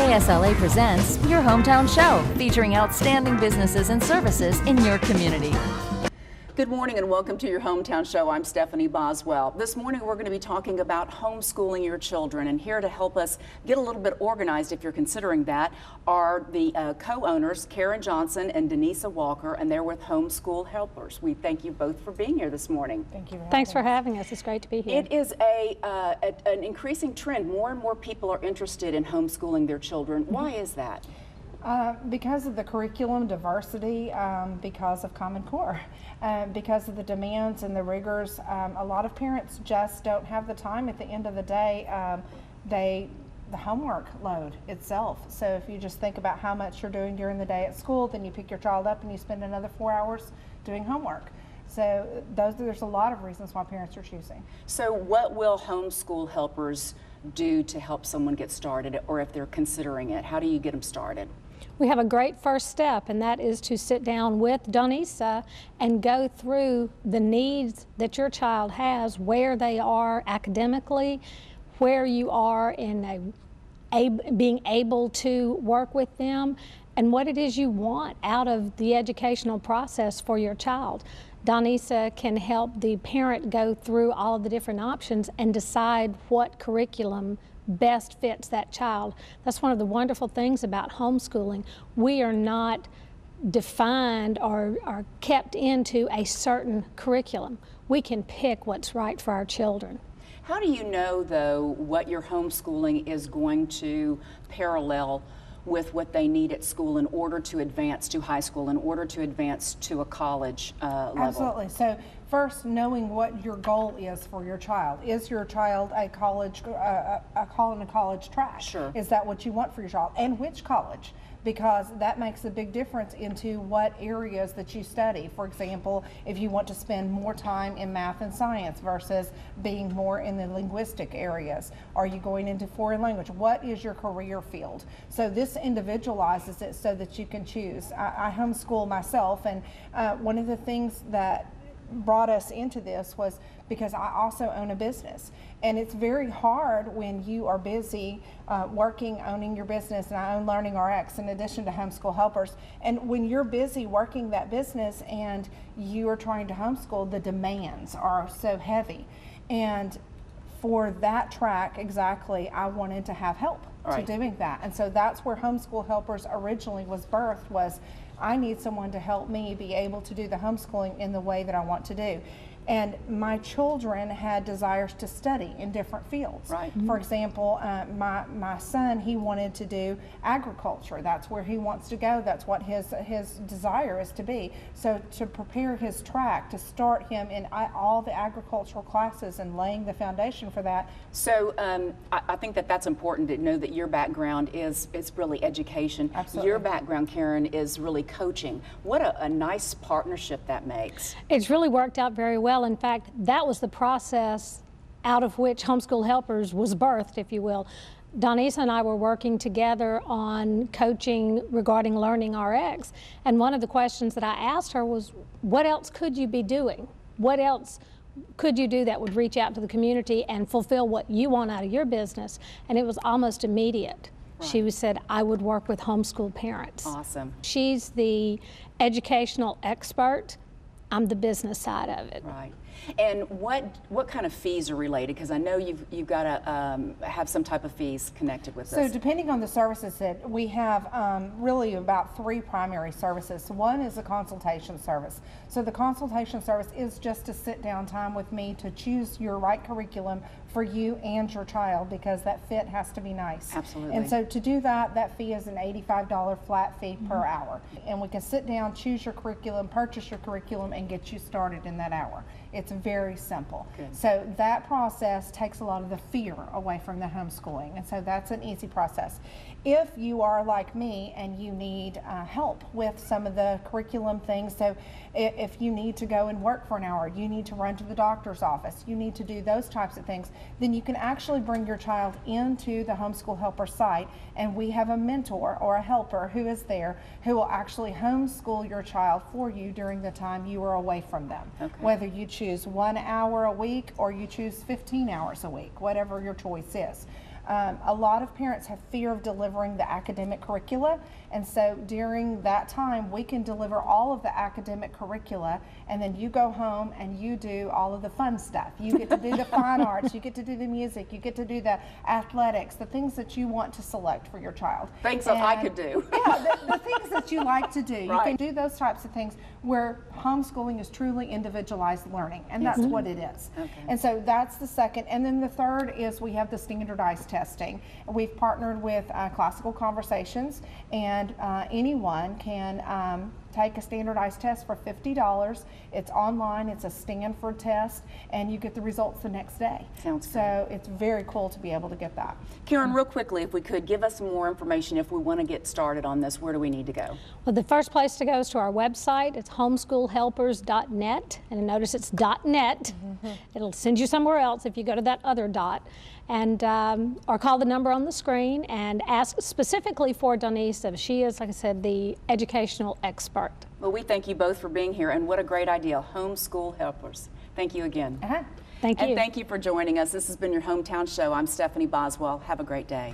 KSLA presents Your Hometown Show, featuring outstanding businesses and services in your community. Good morning and welcome to Your Hometown Show. I'm Stephanie Boswell. This morning we're going to be talking about homeschooling your children, and here to help us get a little bit organized if you're considering that are the co-owners, Karen Johnson and Denisa Walker, and they're with Homeschool Helpers. We thank you both for being here this morning. Thank you. Thanks for having us. It's great to be here. It is an increasing trend. More and more people are interested in homeschooling their children. Why is that? Because of the curriculum diversity, because of Common Core, because of the demands and the rigors. A lot of parents just don't have the time at the end of the day. The homework load itself. So if you just think about how much you're doing during the day at school, then you pick your child up and you spend another 4 hours doing homework. So there's a lot of reasons why parents are choosing. So what will Homeschool Helpers do to help someone get started, or if they're considering it? How do you get them started? We have a great first step, and that is to sit down with Denisa and go through the needs that your child has, where they are academically, where you are in being able to work with them, and what it is you want out of the educational process for your child. Denisa can help the parent go through all of the different options and decide what curriculum best fits that child. That's one of the wonderful things about homeschooling. We are not defined or kept into a certain curriculum. We can pick what's right for our children. How do you know, though, what your homeschooling is going to parallel with what they need at school in order to advance to high school, in order to advance to a college level? Absolutely. So first, knowing what your goal is for your child. Is your child a college track? Sure. Is that what you want for your child? And which college? Because that makes a big difference into what areas that you study. For example, if you want to spend more time in math and science versus being more in the linguistic areas. Are you going into foreign language? What is your career field? So this individualizes it so that you can choose. I homeschool myself, and one of the things that brought us into this was because I also own a business, and it's very hard when you are busy working, owning your business, and I own Learning RX in addition to Homeschool Helpers, and when you're busy working that business and you are trying to homeschool, the demands are so heavy. And for that track exactly, I wanted to have help to doing that, and so that's where Homeschool Helpers originally was birthed. Was I need someone to help me be able to do the homeschooling in the way that I want to do. And my children had desires to study in different fields. Right. For example, my son, he wanted to do agriculture. That's where he wants to go. That's what his desire is to be. So to prepare his track, to start him in all the agricultural classes and laying the foundation for that. So I think that's important to know that your background is really education. Absolutely. Your background, Karen, is really coaching. What a nice partnership that makes. It's really worked out very well. In fact, that was the process out of which Homeschool Helpers was birthed, if you will. Denisa and I were working together on coaching regarding Learning RX, and one of the questions that I asked her was, what else could you be doing? What else could you do that would reach out to the community and fulfill what you want out of your business? And it was almost immediate. Right. She said, I would work with homeschool parents. Awesome. She's the educational expert. I'm the business side of it. Right. And what kind of fees are related? Because I know you've got to have some type of fees connected with this. So depending on the services that we have, really about 3 primary services. So one is a consultation service. So the consultation service is just to sit down time with me to choose your right curriculum for you and your child, because that fit has to be nice. Absolutely. And so to do that, that fee is an $85 flat fee per hour. And we can sit down, choose your curriculum, purchase your curriculum, and get you started in that hour. It's very simple. Good. So that process takes a lot of the fear away from the homeschooling, and so that's an easy process. If you are like me and you need help with some of the curriculum things, so if you need to go and work for an hour, you need to run to the doctor's office, you need to do those types of things, then you can actually bring your child into the Homeschool Helper site, and we have a mentor or a helper who is there who will actually homeschool your child for you during the time you are away from them. Okay. Whether you choose 1 hour a week or you choose 15 hours a week, whatever your choice is. A lot of parents have fear of delivering the academic curricula, and so during that time we can deliver all of the academic curricula, and then you go home and you do all of the fun stuff. You get to do the fine arts, you get to do the music, you get to do the athletics, the things that you want to select for your child. Things that I could do. Yeah, the things that you like to do. You Right. can do those types of things where homeschooling is truly individualized learning, and that's what it is. Okay. And so that's the second. And then the third is we have the standardized testing. We've partnered with Classical Conversations, and anyone can take a standardized test for $50. It's online, it's a Stanford test, and you get the results the next day. Sounds so it's very cool to be able to get that. Karen, real quickly, if we could give us some more information if we want to get started on this, where do we need to go? Well, the first place to go is to our website. It's homeschoolhelpers.net, and notice it's .net. It'll send you somewhere else if you go to that other dot. And or call the number on the screen and ask specifically for Denise. She is, like I said, the educational expert. Well, we thank you both for being here, and what a great idea, Homeschool Helpers. Thank you again. Thank you. And thank you for joining us. This has been your Hometown Show. I'm Stephanie Boswell. Have a great day.